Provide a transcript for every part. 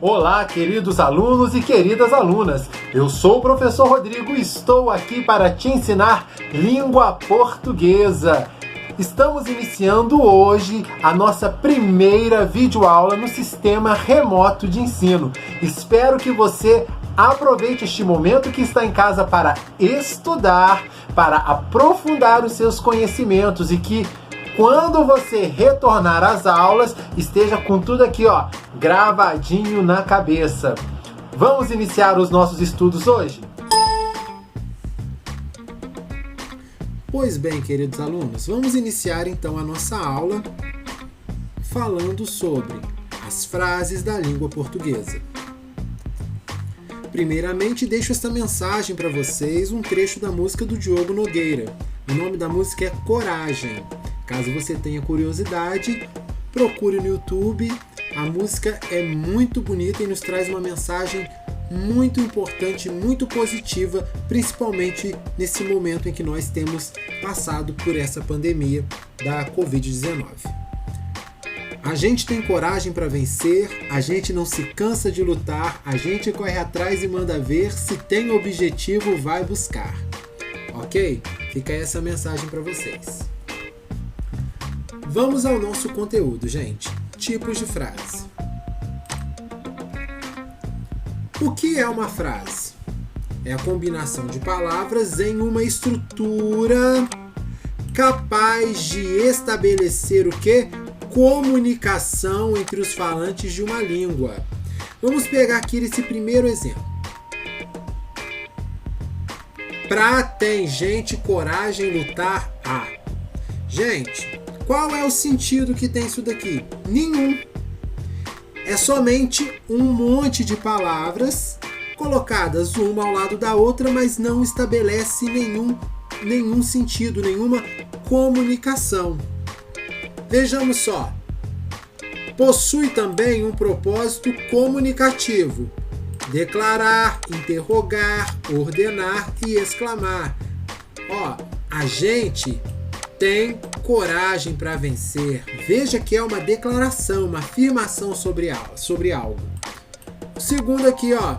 Olá, queridos alunos e queridas alunas. Eu sou o professor Rodrigo e estou aqui para te ensinar língua portuguesa. Estamos iniciando hoje a nossa primeira videoaula no sistema remoto de ensino. Espero que você aproveite este momento que está em casa para estudar, para aprofundar os seus conhecimentos e que quando você retornar às aulas, esteja com tudo aqui, ó, gravadinho na cabeça. Vamos iniciar os nossos estudos hoje? Pois bem, queridos alunos, vamos iniciar então a nossa aula falando sobre as frases da língua portuguesa. Primeiramente, deixo esta mensagem para vocês, um trecho da música do Diogo Nogueira. O nome da música é Coragem. Caso você tenha curiosidade, procure no YouTube. A música é muito bonita e nos traz uma mensagem muito importante, muito positiva, principalmente nesse momento em que nós temos passado por essa pandemia da Covid-19. A gente tem coragem para vencer, a gente não se cansa de lutar, a gente corre atrás e manda ver, se tem objetivo, vai buscar. Ok? Fica essa mensagem para vocês. Vamos ao nosso conteúdo, gente. Tipos de frase. O que é uma frase? É a combinação de palavras em uma estrutura capaz de estabelecer o quê? Comunicação entre os falantes de uma língua. Vamos pegar aqui esse primeiro exemplo. Pra tem gente coragem lutar a. Gente, qual é o sentido que tem isso daqui? Nenhum. É somente um monte de palavras colocadas uma ao lado da outra, mas não estabelece nenhum sentido, nenhuma comunicação. Vejamos só. Possui também um propósito comunicativo. Declarar, interrogar, ordenar e exclamar. Ó, a gente tem coragem para vencer. Veja que é uma declaração, uma afirmação sobre algo. O segundo aqui, ó.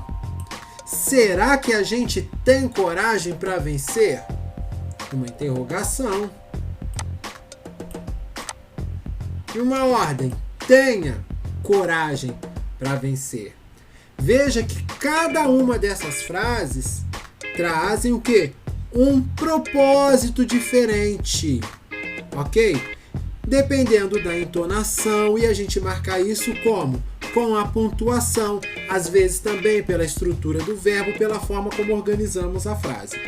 Será que a gente tem coragem para vencer? Uma interrogação. E uma ordem. Tenha coragem para vencer. Veja que cada uma dessas frases trazem o quê? Um propósito diferente, ok? Dependendo da entonação, e a gente marcar isso como? Com a pontuação, às vezes também pela estrutura do verbo, pela forma como organizamos a frase.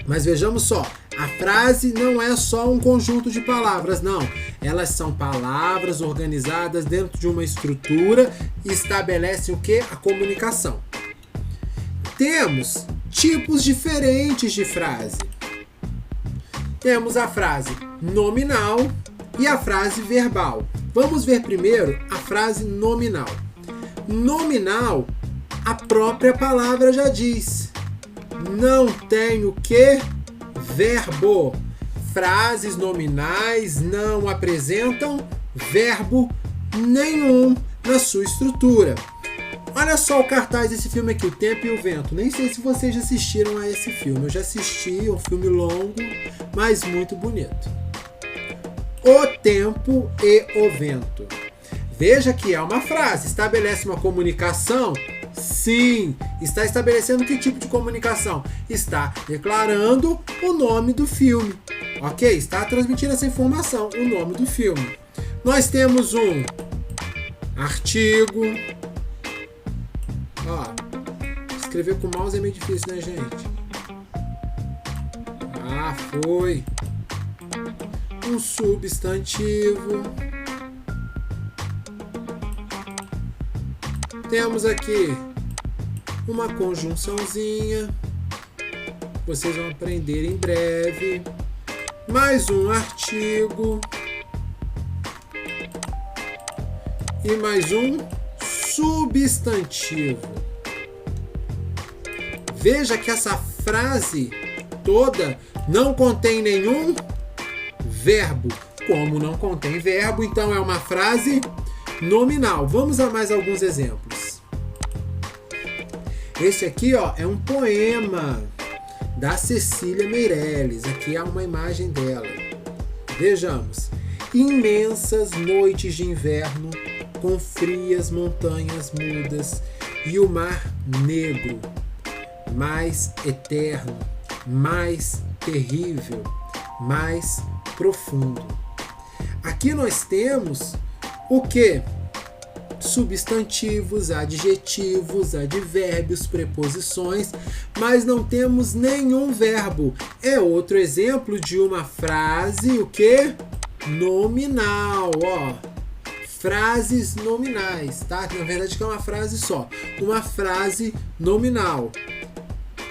Mas vejamos só, a frase não é só um conjunto de palavras, não. Elas são palavras organizadas dentro de uma estrutura e estabelecem o quê? A comunicação. Temos tipos diferentes de frase. Temos a frase nominal e a frase verbal. Vamos ver primeiro a frase nominal. Nominal, a própria palavra já diz. Não tem o quê? Verbo. Frases nominais não apresentam verbo nenhum na sua estrutura. Olha só o cartaz desse filme aqui, O Tempo e o Vento. Nem sei se vocês já assistiram a esse filme. Eu já assisti, é um filme longo, mas muito bonito. O Tempo e o Vento. Veja que é uma frase. Estabelece uma comunicação? Sim. Está estabelecendo que tipo de comunicação? Está declarando o nome do filme. Ok? Está transmitindo essa informação, o nome do filme. Nós temos um artigo. Ó, escrever com mouse é meio difícil, né, gente? Ah, foi. Um substantivo. Temos aqui uma conjunçãozinha. Vocês vão aprender em breve. Mais um artigo. E mais um substantivo. Veja que essa frase toda não contém nenhum verbo. Como não contém verbo, então é uma frase nominal. Vamos a mais alguns exemplos. Esse aqui, ó, é um poema da Cecília Meirelles. Aqui há uma imagem dela. Vejamos. Imensas noites de inverno, com frias montanhas mudas e o mar negro, mais eterno, mais terrível, mais profundo. Aqui nós temos o quê? Substantivos, adjetivos, advérbios, preposições, mas não temos nenhum verbo. É outro exemplo de uma frase, o quê? Nominal, ó. Frases nominais, tá? Na verdade que é uma frase só. Uma frase nominal.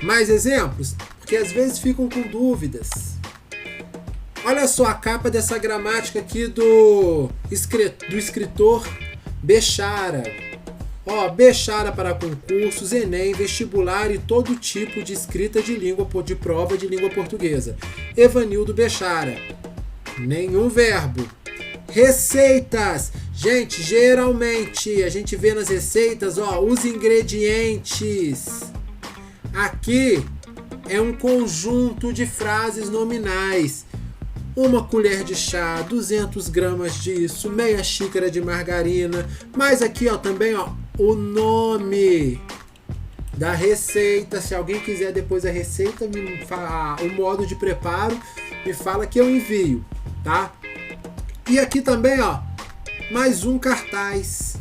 Mais exemplos? Porque às vezes ficam com dúvidas. Olha só a capa dessa gramática aqui do escritor Bechara. Ó, Bechara para concursos, Enem, vestibular e todo tipo de escrita de prova de língua portuguesa. Evanildo Bechara. Nenhum verbo. Receitas. Gente, geralmente a gente vê nas receitas, ó, os ingredientes. Aqui é um conjunto de frases nominais. Uma colher de chá, 200 gramas disso, meia xícara de margarina. Mas aqui, ó, também, ó, o nome da receita. Se alguém quiser depois a receita, o modo de preparo, me fala que eu envio, tá? E aqui também, ó, mais um cartaz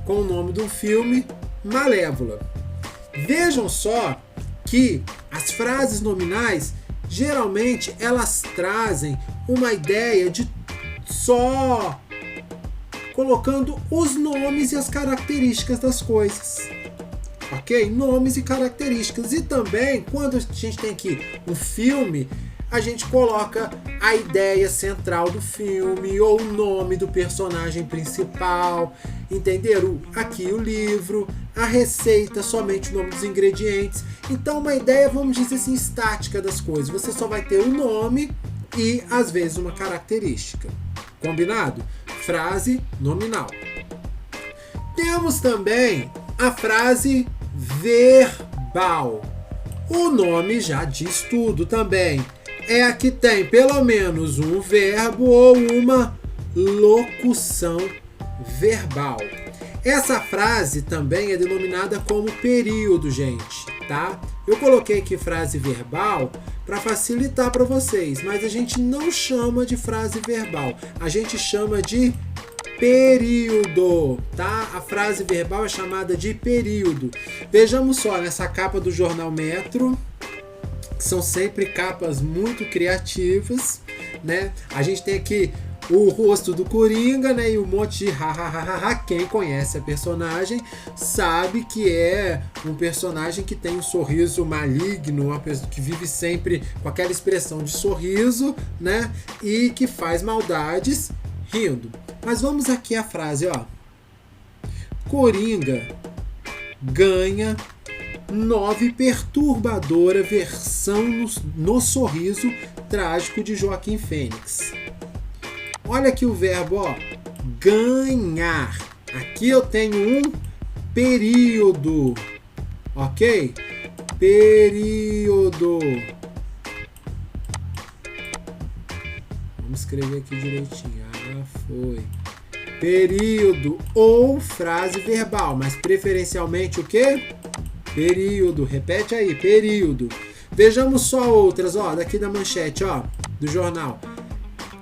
com o nome do filme, Malévola. Vejam só que as frases nominais, geralmente, elas trazem uma ideia de só colocando os nomes e as características das coisas. Ok? Nomes e características. E também, quando a gente tem aqui um filme, a gente coloca a ideia central do filme ou o nome do personagem principal, entenderam? Aqui o livro, a receita, somente o nome dos ingredientes. Então uma ideia, vamos dizer assim, estática das coisas. Você só vai ter o nome e às vezes uma característica. Combinado? Frase nominal. Temos também a frase verbal. O nome já diz tudo também. É a que tem pelo menos um verbo ou uma locução verbal. Essa frase também é denominada como período, gente, tá? Eu coloquei aqui frase verbal para facilitar para vocês, mas a gente não chama de frase verbal, a gente chama de período, tá? A frase verbal é chamada de período. Vejamos só nessa capa do jornal Metro, que são sempre capas muito criativas, né? A gente tem aqui o rosto do Coringa, né? E um monte de ha. Quem conhece a personagem sabe que é um personagem que tem um sorriso maligno, uma pessoa que vive sempre com aquela expressão de sorriso, né? E que faz maldades rindo. Mas vamos aqui à frase, ó. Coringa ganha 9 perturbadora versão no sorriso trágico de Joaquim Fênix. Olha aqui o verbo, ó, ganhar. Aqui eu tenho um período, ok? Período. Vamos escrever aqui direitinho. Ah, foi. Período ou frase verbal, mas preferencialmente o quê? Período. Repete aí, período. Vejamos só outras, ó, daqui da manchete, ó, do jornal.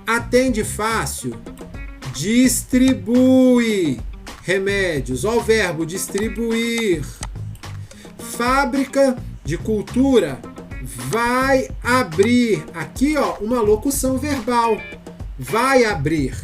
Atende fácil, distribui remédios. Ó o verbo distribuir. Fábrica de cultura vai abrir. Aqui, ó, uma locução verbal. Vai abrir,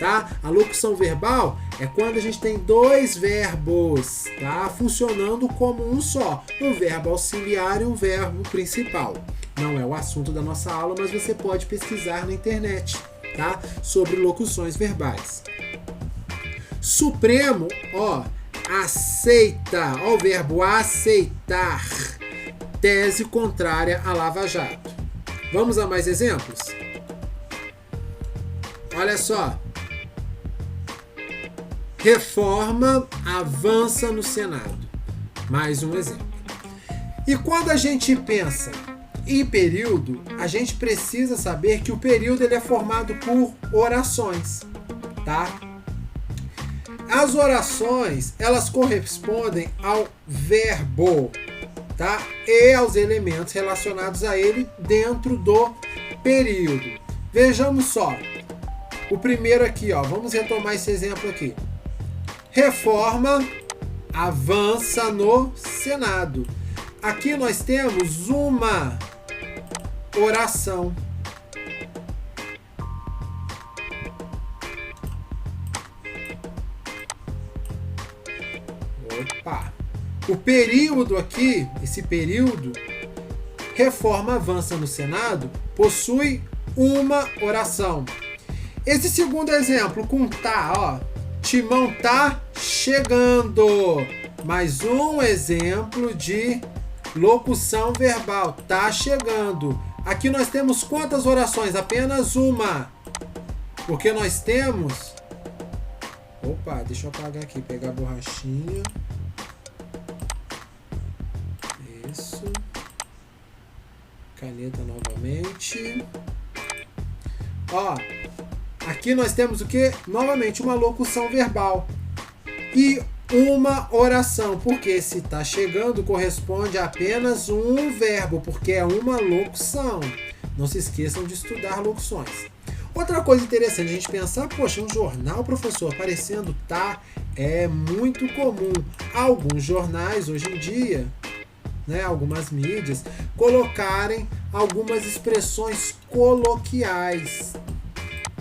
tá? A locução verbal é quando a gente tem dois verbos, tá? Funcionando como um só. Um verbo auxiliar e um verbo principal. Não é o assunto da nossa aula, mas você pode pesquisar na internet, tá? Sobre locuções verbais. Supremo, ó, aceita, ó o verbo aceitar. Tese contrária à Lava Jato. Vamos a mais exemplos? Olha só. Reforma avança no Senado. Mais um exemplo. E quando a gente pensa em período, a gente precisa saber que o período ele é formado por orações, tá? As orações, elas correspondem ao verbo, tá? E aos elementos relacionados a ele dentro do período. Vejamos só. O primeiro aqui, ó, vamos retomar esse exemplo aqui. Reforma avança no Senado. Aqui nós temos uma oração. Opa! O período aqui, esse período, reforma avança no Senado, possui uma oração. Esse segundo exemplo com tá, ó, Timão tá chegando. Mais um exemplo de locução verbal, tá chegando. Aqui nós temos quantas orações? Apenas uma. Porque nós temos... Opa, deixa eu apagar aqui, pegar a borrachinha. Isso. Caneta novamente. Ó, aqui nós temos o que? Novamente, uma locução verbal. E uma oração, porque se está chegando corresponde a apenas um verbo, porque é uma locução. Não se esqueçam de estudar locuções. Outra coisa interessante a gente pensar, poxa, um jornal, professor, aparecendo tá, é muito comum. Alguns jornais hoje em dia, né, algumas mídias, colocarem algumas expressões coloquiais.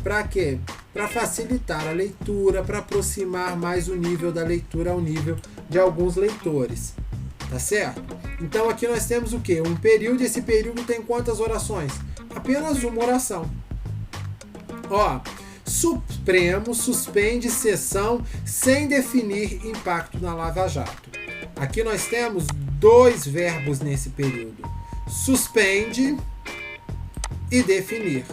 Para quê? Para facilitar a leitura, para aproximar mais o nível da leitura ao nível de alguns leitores. Tá certo? Então aqui nós temos o quê? Um período, esse período tem quantas orações? Apenas uma oração. Ó, Supremo suspende sessão sem definir impacto na Lava Jato. Aqui nós temos dois verbos nesse período. Suspende e definir.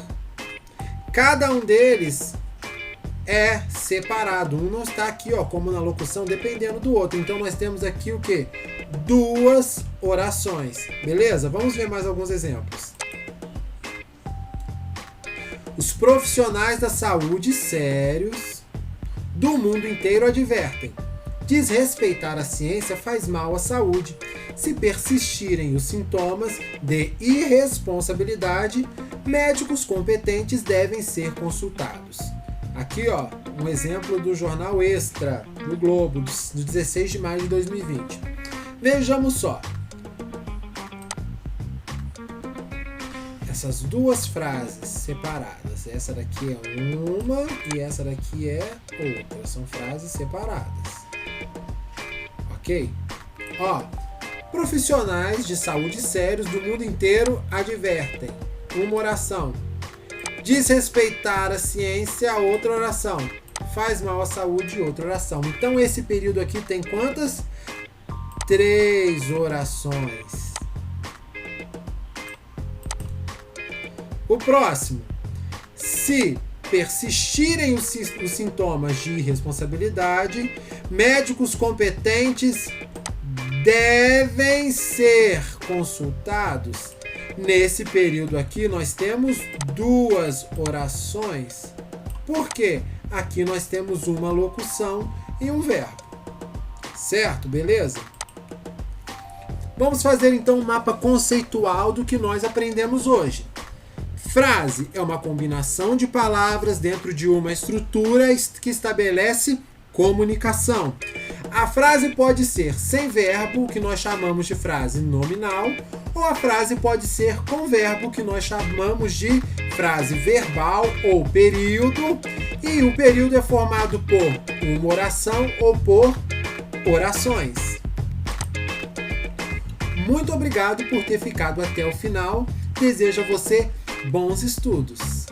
Cada um deles é separado. Um não está aqui, ó, como na locução, dependendo do outro. Então nós temos aqui o quê? Duas orações. Beleza? Vamos ver mais alguns exemplos. Os profissionais da saúde sérios do mundo inteiro advertem: desrespeitar a ciência faz mal à saúde. Se persistirem os sintomas de irresponsabilidade, médicos competentes devem ser consultados. Aqui, ó, um exemplo do jornal Extra, do Globo, do 16 de maio de 2020. Vejamos só. Essas duas frases separadas. Essa daqui é uma e essa daqui é outra. São frases separadas. Ok? Ó, profissionais de saúde sérios do mundo inteiro advertem. Uma oração. Desrespeitar a ciência, outra oração. Faz mal à saúde, outra oração. Então esse período aqui tem quantas? 3 orações. O próximo. Se persistirem os sintomas de irresponsabilidade, médicos competentes devem ser consultados. Nesse período aqui nós temos 2 orações. Por quê? Aqui nós temos uma locução e um verbo. Certo? Beleza? Vamos fazer então um mapa conceitual do que nós aprendemos hoje. Frase é uma combinação de palavras dentro de uma estrutura que estabelece comunicação. A frase pode ser sem verbo, que nós chamamos de frase nominal, ou a frase pode ser com verbo, que nós chamamos de frase verbal ou período, e o período é formado por uma oração ou por orações. Muito obrigado por ter ficado até o final. Desejo a você bons estudos.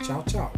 Tchau, tchau.